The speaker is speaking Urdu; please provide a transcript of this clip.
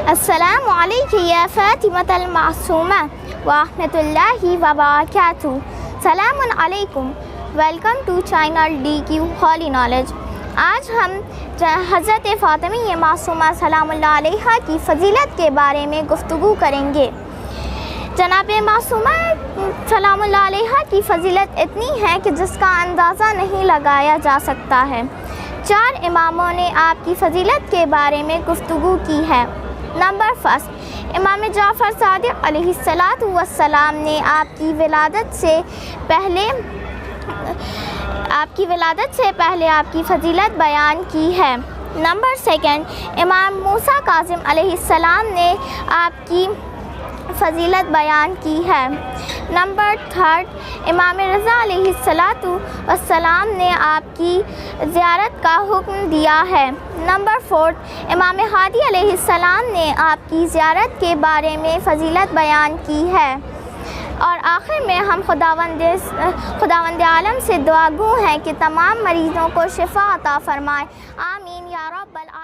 السلام علیکم یا فاطمۃ المعصومہ ورحمۃ اللہ وبرکاتہ. سلام علیکم. Welcome to channel DQ holy knowledge. آج ہم حضرت فاطمہ معصومہ سلام اللہ علیہا کی فضیلت کے بارے میں گفتگو کریں گے. جناب معصومہ سلام اللہ علیہا کی فضیلت اتنی ہے کہ جس کا اندازہ نہیں لگایا جا سکتا ہے. 4 اماموں نے آپ کی فضیلت کے بارے میں گفتگو کی ہے. نمبر 1، امام جعفر صادق علیہ السلام نے آپ کی ولادت سے پہلے آپ کی فضیلت بیان کی ہے. نمبر 2، امام موسیٰ کاظم علیہ السلام نے آپ کی فضیلت بیان کی ہے. نمبر 3، امام رضا علیہ السلام نے آپ کی زیارت کا حکم دیا ہے. نمبر 4، امام ہادی علیہ السلام نے آپ کی زیارت کے بارے میں فضیلت بیان کی ہے. اور آخر میں ہم خداوند عالم سے دعا گو ہیں کہ تمام مریضوں کو شفا عطا فرمائے. آمین یا رب العالمین.